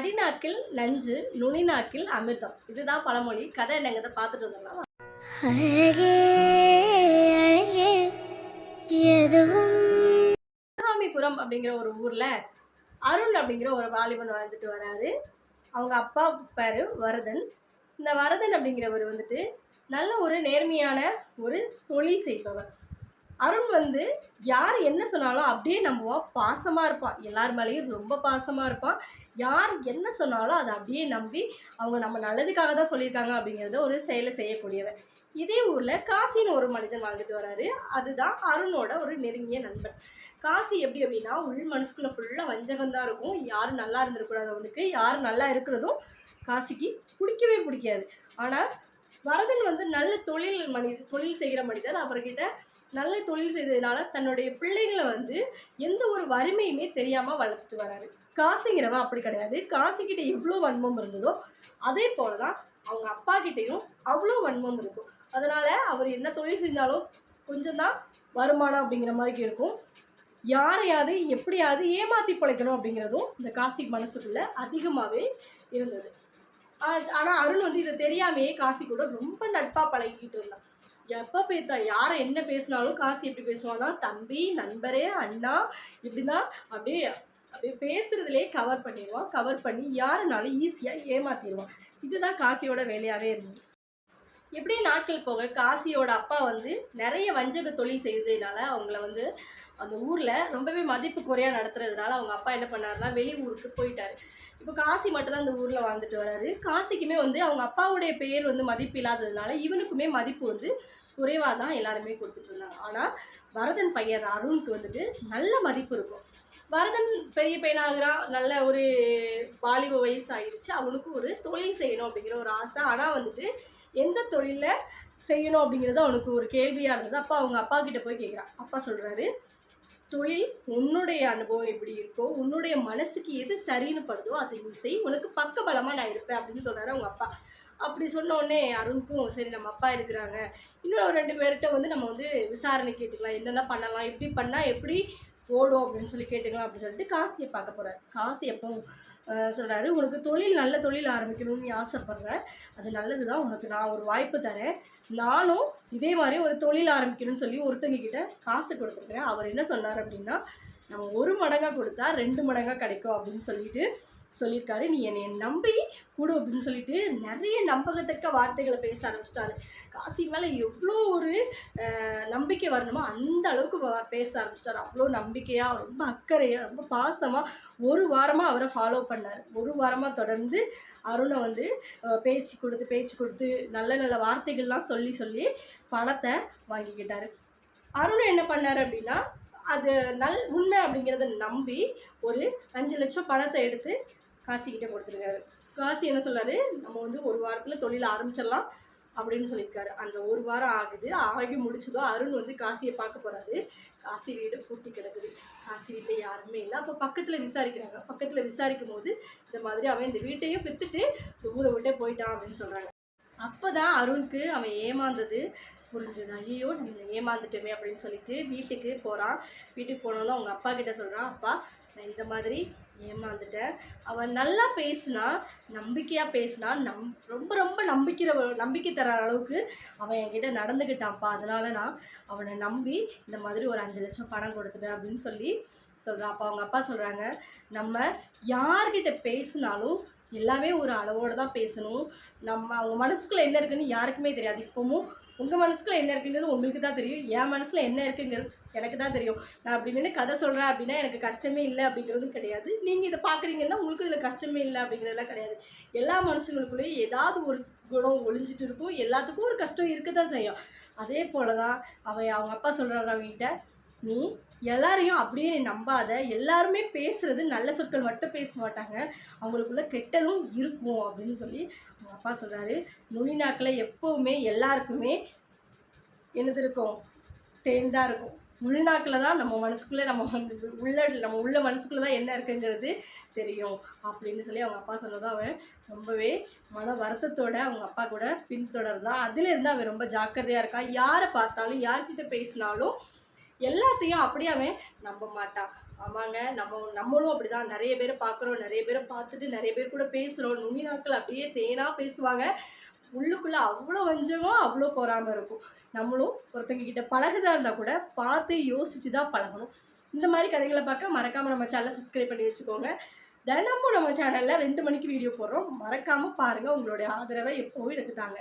கடிநாக்கில் நஞ்சு நுனிநாக்கில் அமிர்தம். இதுதான் பழமொழி. கதை என்னங்கிறத பார்த்துட்டு வந்துடலாம். அழகே அழகே எதுவும் சிவகாமிபுரம் அப்படிங்கிற ஒரு ஊரில் அருண் அப்படிங்கிற ஒரு வாலிபன் வாழ்ந்துட்டு வராரு. அவங்க அப்பா பேர் வரதன். இந்த வரதன் அப்படிங்கிறவர் வந்துட்டு நல்ல ஒரு நேர்மையான ஒரு தொழில் செய்பவர். அருண் யார் என்ன சொன்னாலும் அப்படியே நம்புவான். பாசமாக இருப்பான். எல்லார் மேலேயும் ரொம்ப பாசமாக இருப்பான். யார் என்ன சொன்னாலும் அதை அப்படியே நம்பி அவங்க நம்ம நல்லதுக்காக தான் சொல்லியிருக்காங்க அப்படிங்கிறத ஒரு செயலை செய்யக்கூடியவர். இதே ஊரில் காசின்னு ஒரு மனிதன் வாழ்ந்துட்டு வராரு. அதுதான் அருணோட ஒரு நெருங்கிய நண்பன். காசி எப்படி அப்படின்னா உள் மனசுக்குள்ளே ஃபுல்லாக வஞ்சகம்தான் இருக்கும். யாரும் நல்லா இருந்துருக்கூடாது அவனுக்கு. யார் நல்லா இருக்கிறதும் காசிக்கு பிடிக்கவே பிடிக்காது. ஆனால் வரதன் நல்ல தொழில் செய்கிற மனிதர். அவர்கிட்ட நல்ல தொழில் செய்ததுனால தன்னுடைய பிள்ளைகளை எந்த ஒரு வறுமையுமே தெரியாமல் வளர்த்துட்டு வராரு. காசிங்கிறவன் அப்படி கிடையாது. காசிக்கிட்ட எவ்வளோ வன்மம் இருந்ததோ அதே போல தான் அவங்க அப்பா கிட்டேயும் அவ்வளோ வன்மம் இருக்கும். அதனால் அவர் என்ன தொழில் செஞ்சாலும் கொஞ்சம் தான் வருமானம் அப்படிங்கிற மாதிரி இருக்கும். யாரையாவது எப்படியாவது ஏமாற்றி பிழைக்கணும் அப்படிங்கிறதும் இந்த காசி மனசுக்குள்ளே அதிகமாகவே இருந்தது. ஆனால் அருண் இதை தெரியாமையே காசி கூட ரொம்ப நட்பாக பழகிக்கிட்டு இருந்தான். எப்போ யாரை என்ன பேசினாலும் காசி எப்படி பேசுவான்னா தம்பி, நண்பரே, அண்ணா, இப்படிதான் அப்படியே அப்படியே பேசுகிறதுலே கவர் பண்ணிடுவான். கவர் பண்ணி யாருனாலும் ஈஸியாக ஏமாற்றிடுவான். இதுதான் காசியோட வேலையாகவே இருந்தது. எப்படி நாட்கள் போக காசியோட அப்பா நிறைய வஞ்சக தொழில் செய்ததுனால அவங்கள அந்த ஊரில் ரொம்பவே மதிப்பு குறையாக நடத்துறதுனால அவங்க அப்பா என்ன பண்ணாருன்னா வெளி ஊருக்கு போயிட்டார். இப்போ காசி மட்டும்தான் இந்த ஊரில் வாழ்ந்துட்டு வராரு. காசிக்குமே அவங்க அப்பாவுடைய பேர் மதிப்பு இல்லாததுனால இவனுக்குமே மதிப்பு குறைவாக தான் எல்லாருமே கொடுத்துட்டு இருந்தாங்க. ஆனால் வரதன் பையன் அருணுக்கு நல்ல மதிப்பு இருக்கும். வரதன் பெரிய பையனாகிறான். நல்ல ஒரு வாலிப வயசு ஆயிடுச்சு. அவனுக்கு ஒரு தொழில் செய்யணும் அப்படிங்கிற ஒரு ஆசை. ஆனால் எந்த தொழிலில் செய்யணும் அப்படிங்கிறது அவனுக்கு ஒரு கேள்வியாக இருந்தது. அப்போ அவங்க அப்பா கிட்டே போய் கேட்குறான். அப்பா சொல்கிறாரு, தொழில் உன்னுடைய அனுபவம் எப்படி இருக்கோ, உன்னுடைய மனசுக்கு எது சரின்னு படுதோ அதை நீ செய், உனக்கு பக்க பலமாக நான் இருப்பேன் அப்படின்னு சொல்கிறாரு அவங்க அப்பா. அப்படி சொன்ன உடனே அருணுக்கும் சரி நம்ம அப்பா இருக்கிறாங்க, இன்னும் ஒரு 2 பேர்கிட்ட நம்ம விசாரணை கேட்டுக்கலாம், என்னென்ன பண்ணலாம், எப்படி பண்ணால் எப்படி ஓடும் அப்படின்னு சொல்லி கேட்டுக்கலாம் அப்படின்னு சொல்லிட்டு காசியை பார்க்க போகிறார். காசி எப்போ சொல்கிறாரு, உனக்கு நல்ல தொழில் ஆரம்பிக்கணும்னு நீ ஆசைப்பட்றேன், அது நல்லது தான், உனக்கு நான் ஒரு வாய்ப்பு தரேன், நானும் இதே மாதிரி ஒரு தொழில் ஆரம்பிக்கணும்னு சொல்லி ஒருத்தங்கிட்ட காசு கொடுத்துருக்குறேன். அவர் என்ன சொன்னார் அப்படின்னா, நம்ம 1 மடங்காக கொடுத்தா 2 மடங்காக கிடைக்கும் அப்படின்னு சொல்லியிருக்காரு. நீ என்னை நம்பி கொடு அப்படின்னு சொல்லிட்டு நிறைய நம்பகத்தக்க வார்த்தைகளை பேச ஆரம்பிச்சிட்டாரு. காசி மேலே எவ்வளோ ஒரு நம்பிக்கை வரணுமோ அந்த அளவுக்கு பேச ஆரம்பிச்சிட்டாரு. அவ்வளோ நம்பிக்கையாக, ரொம்ப அக்கறையாக, ரொம்ப பாசமாக 1 வாரமாக அவரை ஃபாலோ பண்ணார். 1 வாரமாக தொடர்ந்து அருணை பேச்சு கொடுத்து நல்ல நல்ல வார்த்தைகள்லாம் சொல்லி பணத்தை வாங்கிக்கிட்டார். அருண் என்ன பண்ணார் அப்படின்னா, அது உண்மை அப்படிங்கிறத நம்பி ஒரு 5 லட்சம் பணத்தை எடுத்து காசிக்கிட்ட கொடுத்துருக்காரு. காசி என்ன சொல்கிறாரு, நம்ம 1 வாரத்தில் தொழில் ஆரம்பிச்சிடலாம் அப்படின்னு சொல்லியிருக்காரு. அந்த 1 வாரம் ஆகி முடிச்சதும் அருண் காசியை பார்க்க போகிறாரு. காசி வீடு பூட்டி கிடக்குது. காசி வீட்டில் யாருமே இல்லை. அப்போ பக்கத்தில் விசாரிக்கிறாங்க. பக்கத்தில் விசாரிக்கும் போது இந்த மாதிரி அவன் இந்த வீட்டையும் விற்றுட்டு இந்த ஊரை விட்டே போயிட்டான் அப்படின்னு சொல்கிறாங்க. அப்போ தான் அருணுக்கு அவன் ஏமாந்தது புரிஞ்சுது. ஐயோ நம்ம ஏமாந்துட்டோமே அப்படின்னு சொல்லிட்டு வீட்டுக்கு போகிறான். வீட்டுக்கு போனோன்னு அவங்க அப்பா கிட்ட சொல்கிறான், அப்பா நான் இந்த மாதிரி ஏமாந்துட்டேன். அவன் நல்லா பேசினா, நம்பிக்கையாக பேசினா, ரொம்ப ரொம்ப நம்பிக்கை தர அளவுக்கு அவன் என்கிட்ட நடந்துக்கிட்டான்ப்பா. அதனால நான் அவனை நம்பி இந்த மாதிரி ஒரு 5 லட்சம் பணம் கொடுத்துட்டேன் அப்படின்னு சொல்கிறான். அப்போ அவங்க அப்பா சொல்கிறாங்க, நம்ம யார்கிட்ட பேசினாலும் எல்லாமே ஒரு அளவோடு தான் பேசணும். அவங்க மனசுக்குள்ளே என்ன இருக்குன்னு யாருக்குமே தெரியாது. இப்போவும் உங்கள் மனசுக்குள்ளே என்ன இருக்குங்கிறது உங்களுக்கு தான் தெரியும். என் மனசில் என்ன இருக்குங்கிறது எனக்கு தான் தெரியும். நான் அப்படின்னு கதை சொல்கிறேன் அப்படின்னா எனக்கு கஷ்டமே இல்லை அப்படிங்கிறதும் கிடையாது. நீங்கள் இதை பார்க்குறீங்கன்னா உங்களுக்கு இதில் கஷ்டமே இல்லை அப்படிங்கிறதுலாம் கிடையாது. எல்லா மனுஷங்களுக்குள்ளேயும் ஏதாவது ஒரு குணம் ஒளிஞ்சிட்டு இருக்கும். எல்லாத்துக்கும் ஒரு கஷ்டம் இருக்க தான் செய்யும். அதே போல் தான் அவங்க அப்பா சொல்கிறாங்க அவங்ககிட்ட, நீ எல்லாரையும் அப்படியே நம்பாத. எல்லாருமே பேசுகிறது நல்ல சொற்கள் மட்டும் பேச மாட்டாங்க, அவங்களுக்குள்ள கெட்டதும் இருக்கும் அப்படின்னு சொல்லி அவங்க அப்பா சொல்கிறாரு. நுனிநாக்கில் எப்போவுமே எல்லாருக்குமே என்னது இருக்கும், தேன்தான் இருக்கும். உள்நாக்கில் தான் நம்ம மனசுக்குள்ளே நம்ம உள்ள மனசுக்குள்ளே தான் என்ன இருக்குங்கிறது தெரியும் அப்படின்னு சொல்லி அவங்க அப்பா சொன்னதும் அவன் ரொம்பவே மன வருத்தத்தோடு அவங்க அப்பா கூட பின்தொடர்ந்தான். அதிலிருந்து அவன் ரொம்ப ஜாக்கிரதையாக இருக்கான். யாரை பார்த்தாலும் யார்கிட்ட பேசினாலும் எல்லாத்தையும் அப்படியே அவன் நம்ப மாட்டான். ஆமாங்க. நம்மளும் அப்படிதான் நிறைய பேர பார்க்குறோம். நிறைய பேர பார்த்துட்டு நிறைய பேர் கூட பேசுறோம். நுனி நாட்கள் அப்படியே தேனா பேசுவாங்க. உள்ளுக்குள்ள அவ்வளோ வஞ்சகம், அவ்வளோ பொறாம இருக்கும். நம்மளும் ஒருத்தங்க கிட்ட பழகுறதா இருந்தா கூட பார்த்து யோசிச்சு தான் பழகணும். இந்த மாரி கதைகள பார்க்க மறக்காம நம்ம சேனல சப்ஸ்கிரைப் பண்ணி வச்சுக்கோங்க. தினமும் நம்ம சேனல்ல 2 மணிக்கு வீடியோ போடுறோம். மறக்காம பாருங்க. உங்களுடைய ஆதரவை எப்பவும் எனக்கு தாங்க.